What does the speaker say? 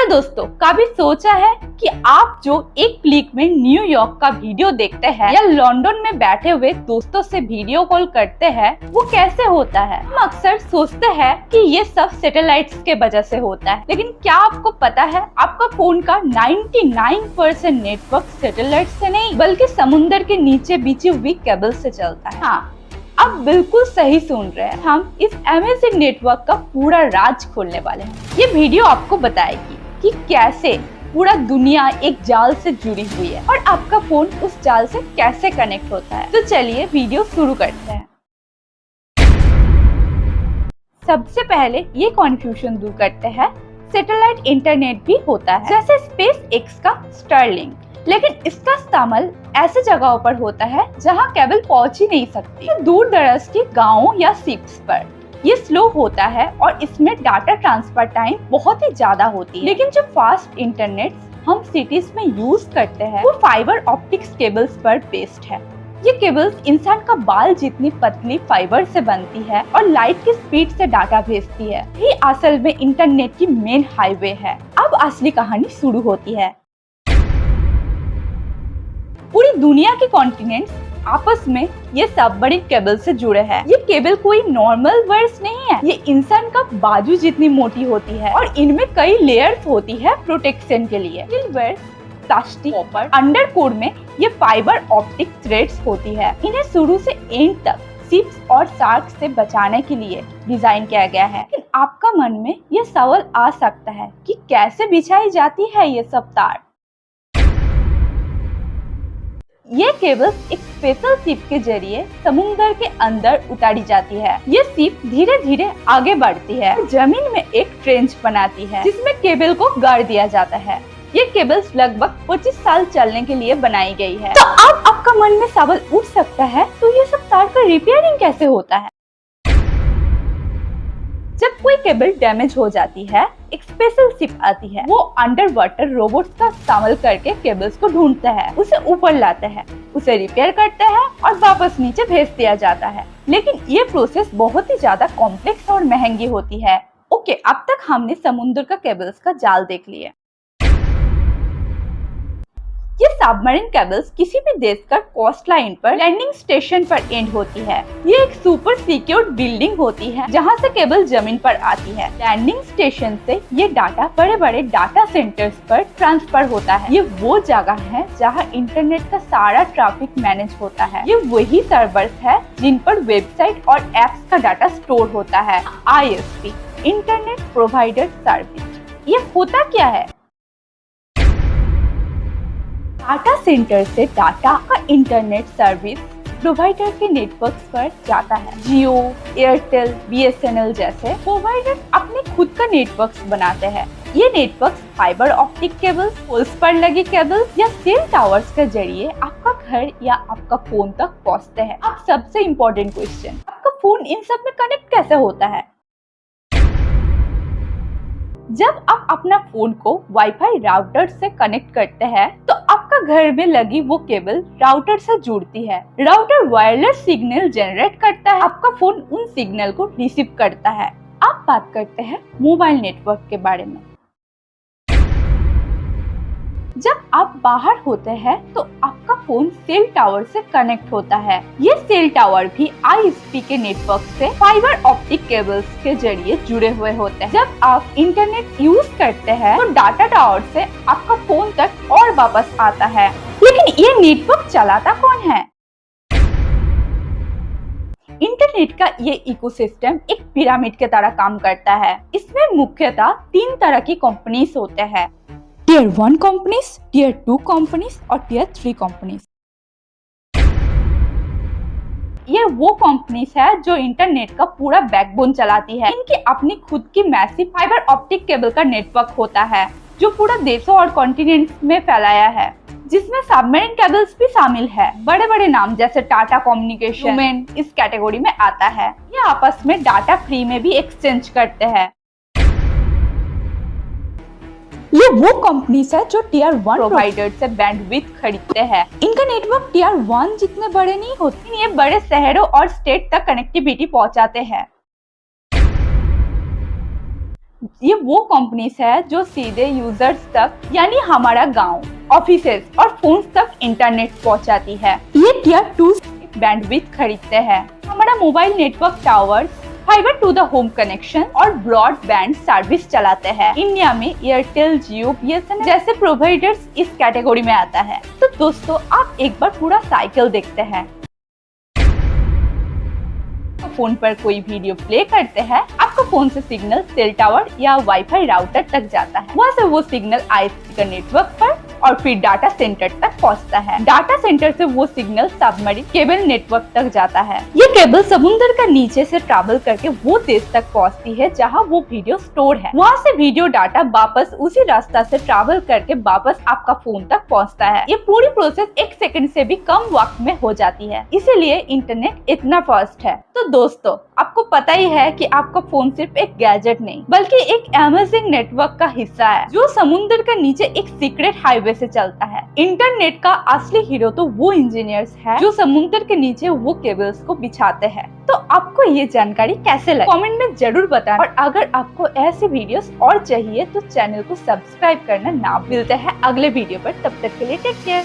दोस्तों, कभी सोचा है कि आप जो एक क्लिक में न्यूयॉर्क का वीडियो देखते हैं या लंदन में बैठे हुए दोस्तों से वीडियो कॉल करते हैं, वो कैसे होता है? हम अक्सर सोचते हैं कि ये सब सैटेलाइट्स के वजह से होता है, लेकिन क्या आपको पता है आपका फोन का 99% नेटवर्क सैटेलाइट से नहीं बल्कि समुद्र के नीचे बिछी हुई केबल से चलता है। हाँ, आप बिल्कुल सही सुन रहे हैं। हम इस अमेजिंग नेटवर्क का पूरा राज खोलने वाले हैं। ये वीडियो आपको बताएगी कि कैसे पूरा दुनिया एक जाल से जुड़ी हुई है और आपका फोन उस जाल से कैसे कनेक्ट होता है। तो चलिए वीडियो शुरू करते हैं। सबसे पहले ये कन्फ्यूजन दूर करते हैं, सैटेलाइट इंटरनेट भी होता है जैसे SpaceX का स्टारलिंक, लेकिन इसका इस्तेमाल ऐसे जगहों पर होता है जहां केबल पहुंच ही नहीं सकती। दूर दराज के गाँवों या शिप्स पर ये स्लो होता है और इसमें डाटा ट्रांसफर टाइम बहुत ही ज्यादा होती है। लेकिन जो फास्ट इंटरनेट हम सिटीज में यूज करते हैं वो फाइबर ऑप्टिक्स केबल्स पर बेस्ड है। ये केबल्स इंसान का बाल जितनी पतली फाइबर से बनती है और लाइट की स्पीड से डाटा भेजती है। ये असल में इंटरनेट की मेन हाईवे है। अब असली कहानी शुरू होती है। पूरी दुनिया के कॉन्टिनेंट्स आपस में ये सबमरीन केबल से जुड़े हैं। ये केबल कोई नॉर्मल वायर्स नहीं है, ये इंसान का बाजू जितनी मोटी होती है और इनमें कई लेयर्स होती है प्रोटेक्शन के लिए। सिल्वर, प्लास्टिक, कॉपर, अंडरकोर में ये फाइबर ऑप्टिक थ्रेड्स होती है। इन्हें शुरू से एंड तक शिप्स और शार्क से बचाने के लिए डिजाइन किया गया है। लेकिन आपका मन में ये सवाल आ सकता है कि कैसे बिछाई जाती है ये सब तार? ये केबल एक स्पेशल शिप के जरिए समुद्र के अंदर उतारी जाती है। ये शिप धीरे धीरे आगे बढ़ती है और जमीन में एक ट्रेंच बनाती है जिसमें केबल को गाड़ दिया जाता है। ये केबल्स लगभग 25 साल चलने के लिए बनाई गई है। तो अब आपका मन में सवाल उठ सकता है, तो ये सब तार का रिपेयरिंग कैसे होता है? जब कोई केबल डैमेज हो जाती है, एक स्पेशल शिप आती है। वो अंडर वाटर रोबोट्स का इस्तेमाल करके केबल्स को ढूंढते हैं, उसे ऊपर लाते हैं, उसे रिपेयर करते हैं और वापस नीचे भेज दिया जाता है। लेकिन ये प्रोसेस बहुत ही ज्यादा कॉम्प्लेक्स और महंगी होती है। ओके, अब तक हमने समुद्र का केबल्स का जाल देख लिया। ये सबमरीन केबल्स किसी भी देश का कोस्ट लाइन पर लैंडिंग स्टेशन पर एंड होती है। ये एक सुपर सिक्योर्ड बिल्डिंग होती है जहां से केबल जमीन पर आती है। लैंडिंग स्टेशन से ये डाटा बड़े बड़े डाटा सेंटर्स पर ट्रांसफर होता है। ये वो जगह है जहां इंटरनेट का सारा ट्रैफिक मैनेज होता है। ये वही सर्वर्स है जिन पर वेबसाइट और एप्स का डाटा स्टोर होता है। ISP, internet provider service. ये होता क्या है? डाटा सेंटर से डाटा का इंटरनेट सर्विस प्रोवाइडर के नेटवर्क्स पर जाता है। जियो, एयरटेल, BSNL जैसे प्रोवाइडर अपने खुद का नेटवर्क्स बनाते हैं। ये networks fibre optic cables, poles पर लगी केबल्स या सेल टावर्स के जरिए आपका घर या आपका फोन तक पहुंचते हैं। अब सबसे इम्पोर्टेंट क्वेश्चन, आपका फोन इन सब में कनेक्ट कैसे होता है? जब आप अपना फोन को वाईफाई राउटर से कनेक्ट करते हैं तो आपका घर में लगी वो केबल राउटर से जुड़ती है। राउटर वायरलेस सिग्नल जनरेट करता है, आपका फोन उन सिग्नल को रिसीव करता है। अब बात करते हैं मोबाइल नेटवर्क के बारे में। जब आप बाहर होते हैं तो आपका फोन सेल टावर से कनेक्ट होता है। ये सेल टावर भी ISP के नेटवर्क से फाइबर ऑप्टिक केबल्स के जरिए जुड़े हुए होते हैं। जब आप इंटरनेट यूज करते हैं तो डाटा टावर से आपका फोन तक और वापस आता है। लेकिन ये नेटवर्क चलाता कौन है? इंटरनेट का ये इकोसिस्टम एक पिरामिड की तरह काम करता है। इसमें मुख्यतः 3 तरह की कंपनीज होते हैं: Tier 1 कंपनीज, Tier 2 कंपनीज और Tier 3 कंपनीज। ये वो कंपनीज है जो इंटरनेट का पूरा बैकबोन चलाती है। इनकी अपनी खुद की मैसिव फाइबर ऑप्टिक केबल का नेटवर्क होता है जो पूरा देशों और कॉन्टिनेंट्स में फैलाया है, जिसमें सबमरीन केबल्स भी शामिल है। बड़े बड़े नाम जैसे टाटा कम्युनिकेशन इस कैटेगरी में आता है। ये आपस में डाटा फ्री में भी एक्सचेंज करते हैं। ये वो कंपनीज है जो Tier 1 प्रोवाइडर से बैंडविड्थ खरीदते हैं। इनका नेटवर्क Tier 1 जितने बड़े नहीं होते, ये बड़े शहरों और स्टेट तक कनेक्टिविटी पहुंचाते हैं। ये वो कंपनीज है जो सीधे यूजर्स तक यानी हमारा गांव, ऑफिसेज और फोन्स तक इंटरनेट पहुंचाती है। ये टियर 2 बैंडविड्थ खरीदते हैं। हमारा mobile network towers, fibre to the home connection और ब्रॉडबैंड सर्विस चलाते हैं। इंडिया में एयरटेल, जियो, BSNL जैसे प्रोवाइडर्स इस कैटेगरी में आता है। तो दोस्तों आप एक बार पूरा साइकिल देखते हैं। फोन पर कोई वीडियो प्ले करते हैं, आपका फोन से सिग्नल सेल टावर या वाईफाई राउटर तक जाता है। वहाँ से वो सिग्नल ISP का नेटवर्क पर और फिर डाटा सेंटर तक पहुँचता है। डाटा सेंटर से वो सिग्नल सबमरीन केबल नेटवर्क तक जाता है। ये केबल समुद्र का नीचे से ट्रैवल करके वो देश तक पहुँचती है जहाँ वो वीडियो स्टोर है। वहाँ से वीडियो डाटा वापस उसी रास्ता से ट्रैवल करके वापस आपका फोन तक पहुँचता है। ये पूरी प्रोसेस 1 सेकंड से भी कम वक्त में हो जाती है, इसीलिए इंटरनेट इतना फास्ट है। तो दोस्तों आपको पता ही है कि आपका फोन सिर्फ एक गैजेट नहीं बल्कि एक अमेजिंग नेटवर्क का हिस्सा है जो समुद्र के नीचे एक सीक्रेट हाईवे से चलता है। इंटरनेट का असली हीरो तो वो इंजीनियर्स है जो समुद्र के नीचे वो केबल्स को बिछाते हैं। तो आपको ये जानकारी कैसे लगी कमेंट में जरूर बताएं, और अगर आपको ऐसे वीडियोस और चाहिए तो चैनल को सब्सक्राइब करना ना भूलते हैं। अगले वीडियो पर, तब तक के लिए टेक केयर।